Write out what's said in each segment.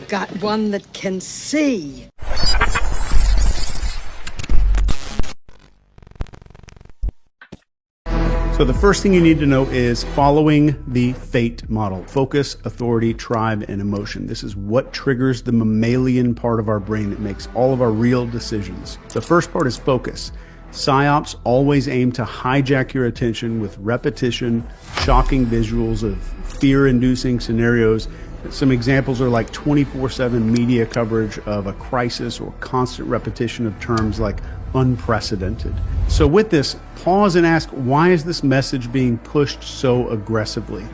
I've got one that can see. So the first thing you need to know is following the FATE model: focus, authority, tribe, and emotion. This is what triggers the mammalian part of our brain that makes all of our real decisions. The first part is focus. Psyops always aim to hijack your attention with repetition, shocking visuals of fear-inducing scenarios. Some examples are like 24/7 media coverage of a crisis or constant repetition of terms like unprecedented. So with this, pause and ask, why is this message being pushed so aggressively?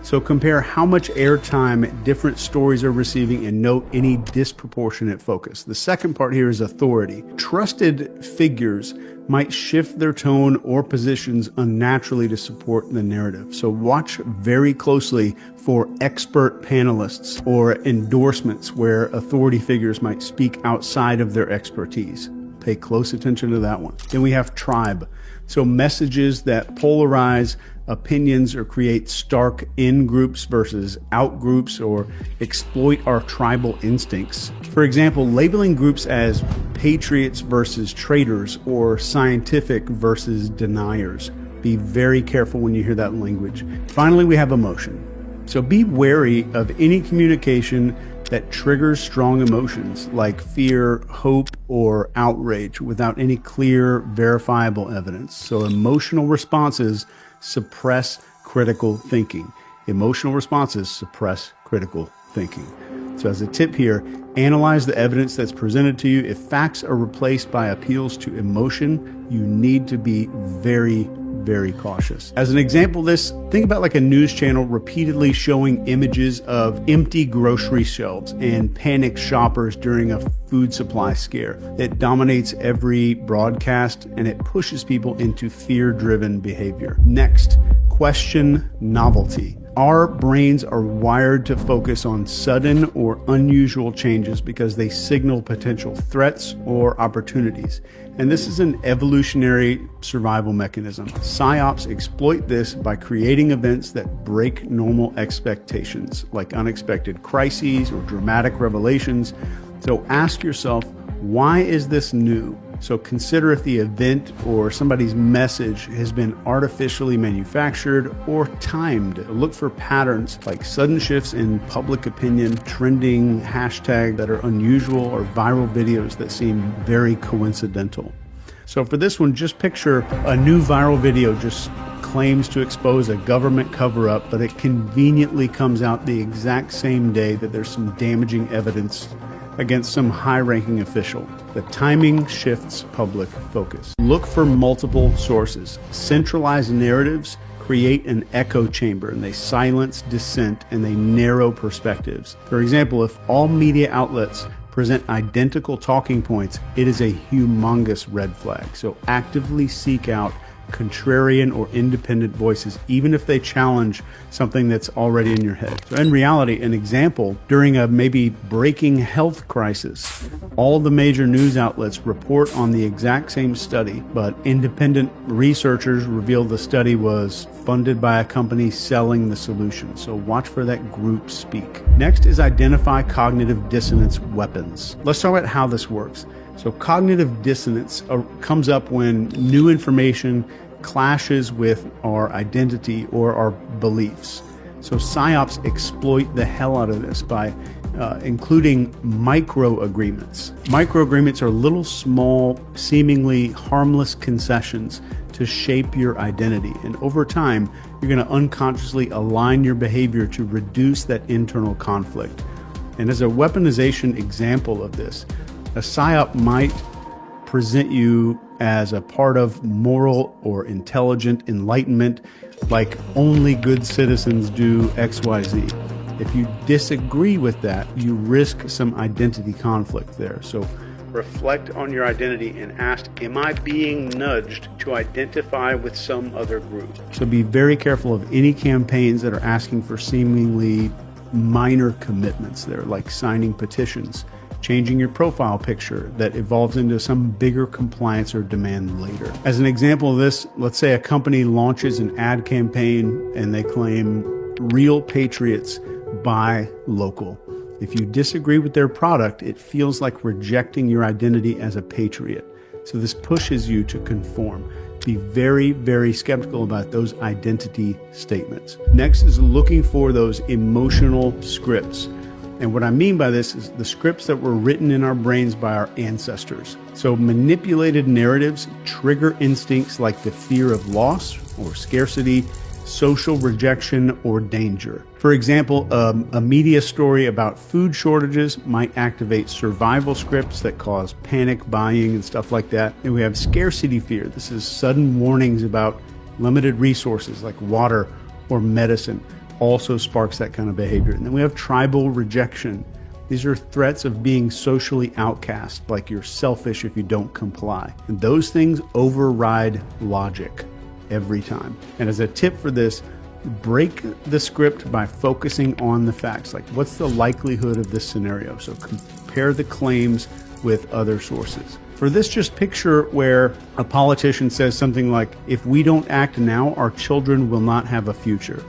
So compare how much airtime different stories are receiving and note any disproportionate focus. The second part here is authority. Trusted figures might shift their tone or positions unnaturally to support the narrative. So watch very closely for expert panelists or endorsements where authority figures might speak outside of their expertise. Pay close attention to that one. Then we have tribe. So messages that polarize opinions or create stark in-groups versus out-groups or exploit our tribal instincts. For example, labeling groups as patriots versus traitors or scientific versus deniers. Be very careful when you hear that language. Finally, we have emotion. So be wary of any communication that triggers strong emotions like fear, hope, or outrage without any clear, verifiable evidence. So emotional responses suppress critical thinking. Emotional responses suppress critical thinking. So as a tip here, analyze the evidence that's presented to you. If facts are replaced by appeals to emotion, you need to be very cautious. As an example of this, think about like a news channel repeatedly showing images of empty grocery shelves and panicked shoppers during a food supply scare. It dominates every broadcast and it pushes people into fear-driven behavior. Next, question novelty. Our brains are wired to focus on sudden or unusual changes because they signal potential threats or opportunities. And this is an evolutionary survival mechanism. Psyops exploit this by creating events that break normal expectations, like unexpected crises or dramatic revelations. So ask yourself, why is this new? So consider if the event or somebody's message has been artificially manufactured or timed. Look for patterns like sudden shifts in public opinion, trending hashtags that are unusual, or viral videos that seem very coincidental. So for this one, just picture a new viral video just claims to expose a government cover-up, but it conveniently comes out the exact same day that there's some damaging evidence against some high-ranking official. The timing shifts public focus. Look for multiple sources. Centralized narratives create an echo chamber, and they silence dissent and they narrow perspectives. For example, if all media outlets present identical talking points, it is a humongous red flag. So actively seek out contrarian or independent voices, even if they challenge something that's already in your head. So in reality, an example, during a maybe breaking health crisis, all the major news outlets report on the exact same study, but independent researchers reveal the study was funded by a company selling the solution. So watch for that group speak. Next is identify cognitive dissonance weapons. Let's talk about how this works. So cognitive dissonance comes up when new information clashes with our identity or our beliefs. So psyops exploit the hell out of this by including micro-agreements. Micro-agreements are little, small, seemingly harmless concessions to shape your identity. And over time, you're going to unconsciously align your behavior to reduce that internal conflict. And as a weaponization example of this, a psyop might present you as a part of moral or intelligent enlightenment, like only good citizens do XYZ. If you disagree with that, you risk some identity conflict there. So reflect on your identity and ask, am I being nudged to identify with some other group? So be very careful of any campaigns that are asking for seemingly minor commitments there, like signing petitions, changing your profile picture that evolves into some bigger compliance or demand later. As an example of this, let's say a company launches an ad campaign and they claim real patriots buy local. If you disagree with their product, it feels like rejecting your identity as a patriot. So this pushes you to conform. Be very, very skeptical about those identity statements. Next is looking for those emotional scripts. And what I mean by this is the scripts that were written in our brains by our ancestors. So manipulated narratives trigger instincts like the fear of loss or scarcity, social rejection, or danger. For example, a media story about food shortages might activate survival scripts that cause panic buying and stuff like that. And we have scarcity fear. This is sudden warnings about limited resources like water or medicine. Also sparks that kind of behavior. And then we have tribal rejection. These are threats of being socially outcast, like you're selfish if you don't comply. And those things override logic every time. And as a tip for this, break the script by focusing on the facts. Like, what's the likelihood of this scenario? So compare the claims with other sources. For this, just picture where a politician says something like, if we don't act now, our children will not have a future.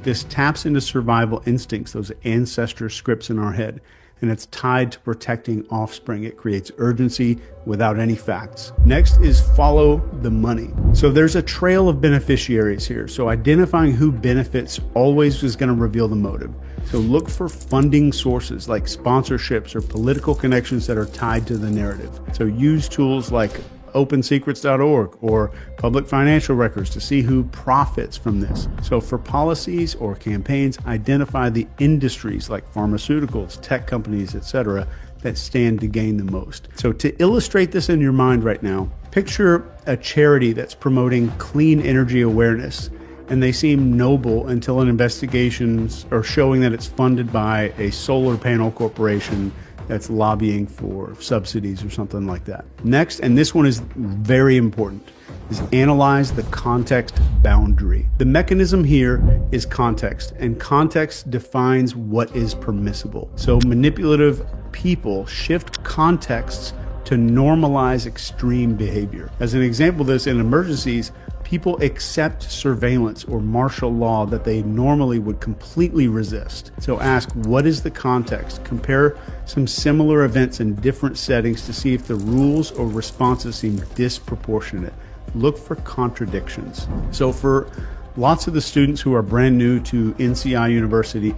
This taps into survival instincts, those ancestor scripts in our head, and it's tied to protecting offspring. It creates urgency without any facts. Next is follow the money. So there's a trail of beneficiaries here. So identifying who benefits always is going to reveal the motive. So look for funding sources like sponsorships or political connections that are tied to the narrative. So use tools like opensecrets.org or public financial records to see who profits from this. So for policies or campaigns, identify the industries like pharmaceuticals, tech companies, etc., that stand to gain the most. So to illustrate this in your mind right now, picture a charity that's promoting clean energy awareness, and they seem noble until an investigations are showing that it's funded by a solar panel corporation that's lobbying for subsidies or something like that. Next, and this one is very important, is analyze the context boundary. The mechanism here is context, and context defines what is permissible. So manipulative people shift contexts to normalize extreme behavior. As an example of this, in emergencies, people accept surveillance or martial law that they normally would completely resist. So ask, what is the context? Compare some similar events in different settings to see if the rules or responses seem disproportionate. Look for contradictions. So for lots of the students who are brand new to NCI University,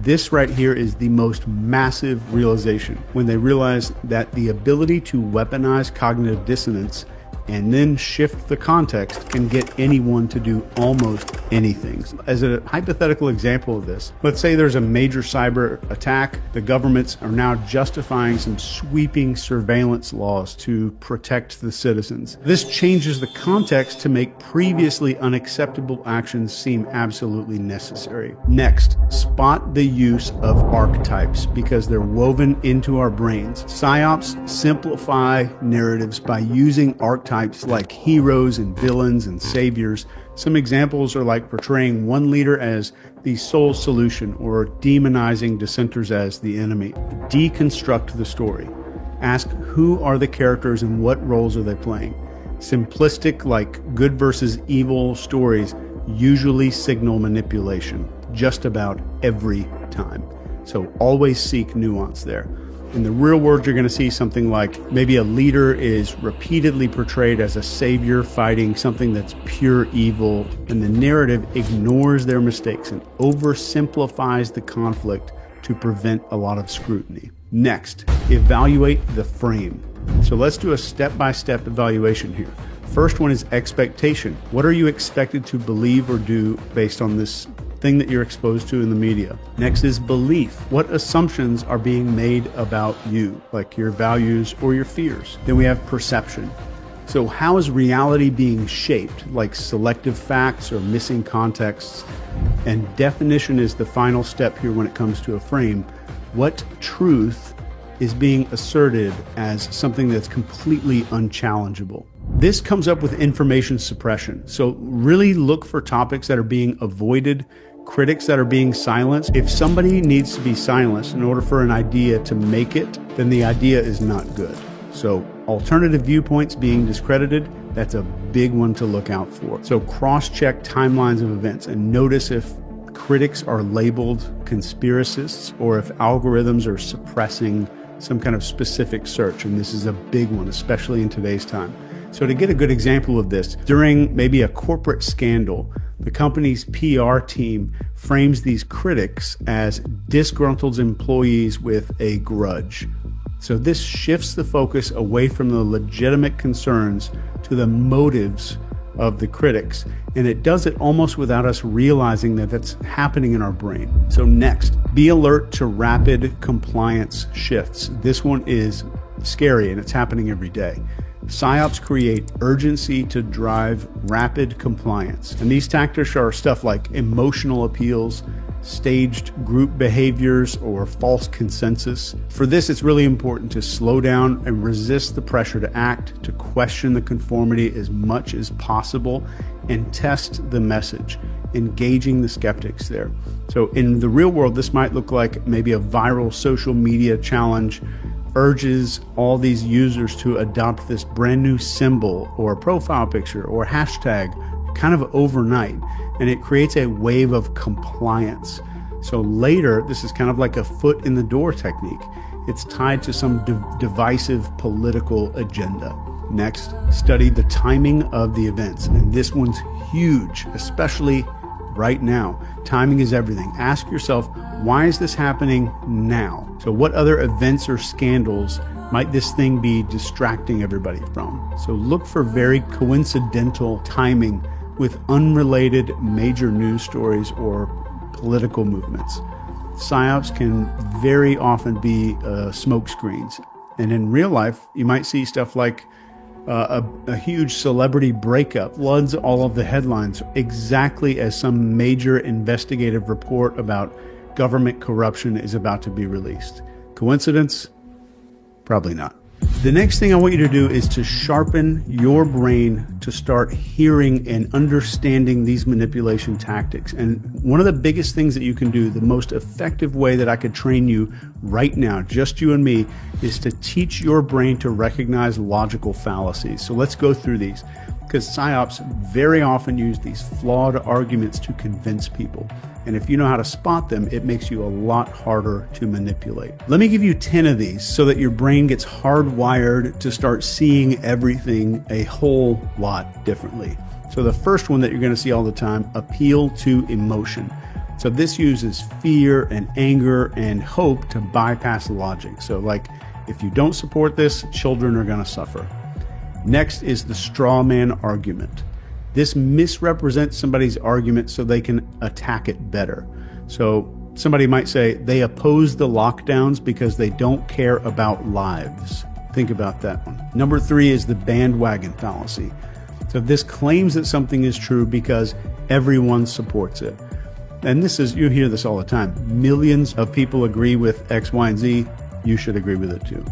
this right here is the most massive realization when they realize that the ability to weaponize cognitive dissonance and then shift the context can get anyone to do almost anything. As a hypothetical example of this, let's say there's a major cyber attack. The governments are now justifying some sweeping surveillance laws to protect the citizens. This changes the context to make previously unacceptable actions seem absolutely necessary. Next, spot the use of archetypes because they're woven into our brains. Psyops simplify narratives by using archetypes like heroes and villains and saviors. Some examples are like portraying one leader as the sole solution or demonizing dissenters as the enemy. Deconstruct the story. Ask, who are the characters and what roles are they playing? Simplistic, like good versus evil stories usually signal manipulation just about every time. So always seek nuance there. In the real world, you're going to see something like maybe a leader is repeatedly portrayed as a savior fighting something that's pure evil, and the narrative ignores their mistakes and oversimplifies the conflict to prevent a lot of scrutiny. Next, evaluate the frame. So let's do a step-by-step evaluation here. First one is expectation. What are you expected to believe or do based on this thing that you're exposed to in the media? Next is belief. What assumptions are being made about you, like your values or your fears? Then we have perception. So how is reality being shaped, like selective facts or missing contexts? And definition is the final step here when it comes to a frame. What truth is being asserted as something that's completely unchallengeable? This comes up with information suppression. So really look for topics that are being avoided, critics that are being silenced. If somebody needs to be silenced in order for an idea to make it, then the idea is not good. So alternative viewpoints being discredited, that's a big one to look out for. So cross-check timelines of events and notice if critics are labeled conspiracists or if algorithms are suppressing some kind of specific search. And this is a big one, especially in today's time. So to get a good example of this, during maybe a corporate scandal, the company's PR team frames these critics as disgruntled employees with a grudge. So this shifts the focus away from the legitimate concerns to the motives of the critics. And it does it almost without us realizing that that's happening in our brain. So next, be alert to rapid compliance shifts. This one is scary and it's happening every day. Psyops create urgency to drive rapid compliance. And these tactics are stuff like emotional appeals, staged group behaviors, or false consensus. For this, it's really important to slow down and resist the pressure to act, to question the conformity as much as possible, and test the message, engaging the skeptics there. So in the real world, this might look like maybe a viral social media challenge urges all these users to adopt this brand new symbol or profile picture or hashtag kind of overnight, and it creates a wave of compliance. So later, this is kind of like a foot in the door technique. It's tied to some divisive political agenda. Next, study the timing of the events, and this one's huge, especially right now. Timing is everything. Ask yourself, why is this happening now? So what other events or scandals might this thing be distracting everybody from? So look for very coincidental timing with unrelated major news stories or political movements. Psyops can very often be smoke screens. And in real life, you might see stuff like a huge celebrity breakup floods all of the headlines exactly as some major investigative report about government corruption is about to be released. Coincidence? Probably not. The next thing I want you to do is to sharpen your brain to start hearing and understanding these manipulation tactics. And one of the biggest things that you can do, the most effective way that I could train you right now, just you and me, is to teach your brain to recognize logical fallacies. So let's go through these, because psyops very often use these flawed arguments to convince people. And if you know how to spot them, it makes you a lot harder to manipulate. Let me give you 10 of these so that your brain gets hardwired to start seeing everything a whole lot differently. So the first one that you're going to see all the time, appeal to emotion. So this uses fear and anger and hope to bypass logic. So like, if you don't support this, children are going to suffer. Next is the straw man argument. This misrepresents somebody's argument so they can attack it better. So somebody might say they oppose the lockdowns because they don't care about lives. Think about that one. Number 3 is the bandwagon fallacy. So this claims that something is true because everyone supports it. And this is, you hear this all the time. Millions of people agree with X, Y, and Z. You should agree with it too.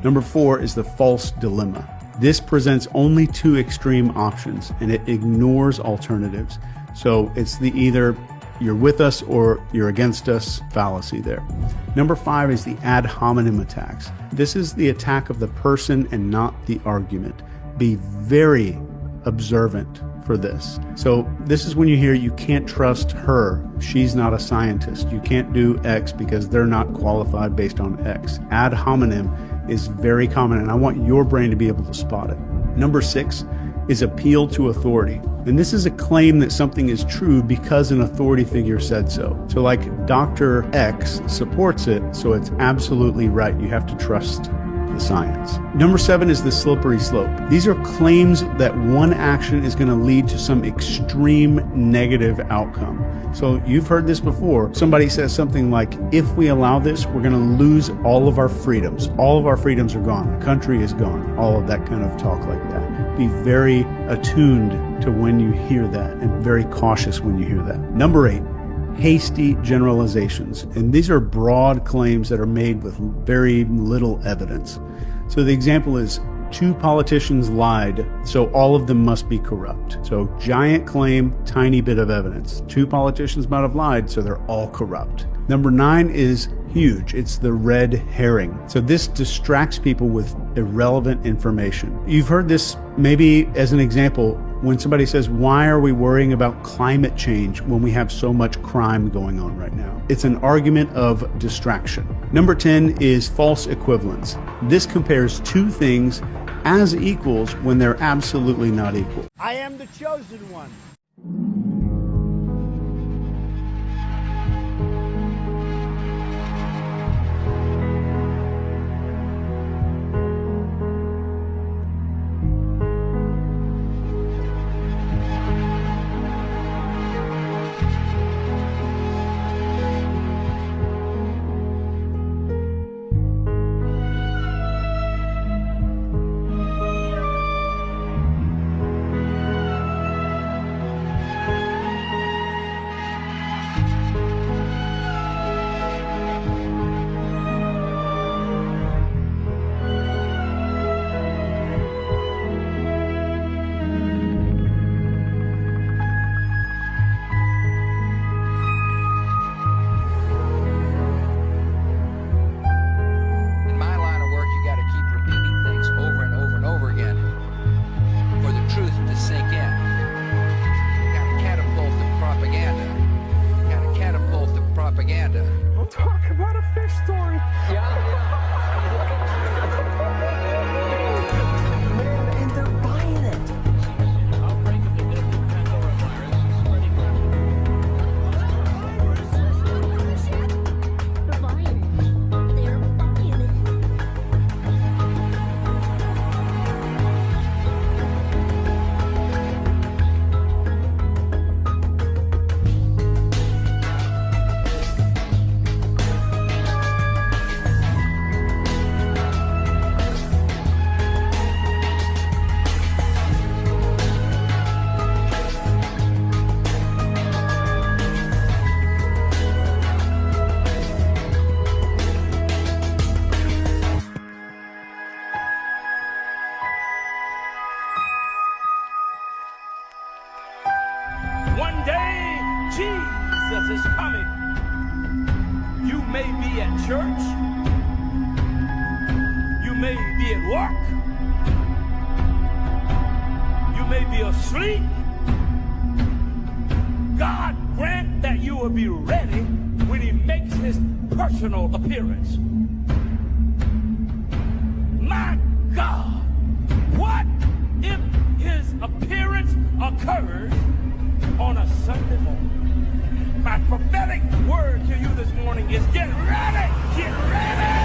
Number 4 is the false dilemma. This presents only 2 extreme options and it ignores alternatives. So it's the either you're with us or you're against us fallacy there. Number 5 is the ad hominem attacks. This is the attack of the person and not the argument. Be very observant for this. So this is when you hear you can't trust her. She's not a scientist. You can't do X because they're not qualified based on X. Ad hominem is very common, and I want your brain to be able to spot it. Number 6 is appeal to authority. And this is a claim that something is true because an authority figure said so. So like Dr. X supports it, so it's absolutely right. You have to trust the science. Number 7 is the slippery slope. These are claims that one action is going to lead to some extreme negative outcome. So you've heard this before. Somebody says something like, if we allow this, we're going to lose all of our freedoms. All of our freedoms are gone. The country is gone. All of that kind of talk like that. Be very attuned to when you hear that and very cautious when you hear that. Number 8, hasty generalizations. And these are broad claims that are made with very little evidence. So the example is 2 politicians lied, so all of them must be corrupt. So giant claim, tiny bit of evidence. 2 politicians might have lied, so they're all corrupt. Number 9 is huge. It's the red herring. So this distracts people with irrelevant information. You've heard this maybe as an example. When somebody says, why are we worrying about climate change when we have so much crime going on right now? It's an argument of distraction. Number 10 is false equivalence. This compares two things as equals when they're absolutely not equal. I am the chosen one. Talk about a fish story. Man, and they're buying it. Outbreak of the deadly Pandora virus is spreading rapidly. They're buying it. They're buying it. One day, Jesus is coming. You may be at church. You may be at work. You may be asleep. God grant that you will be ready when he makes his personal appearance. My God, what if his appearance occurs on a Sunday morning? My prophetic word to you this morning is get ready, get ready.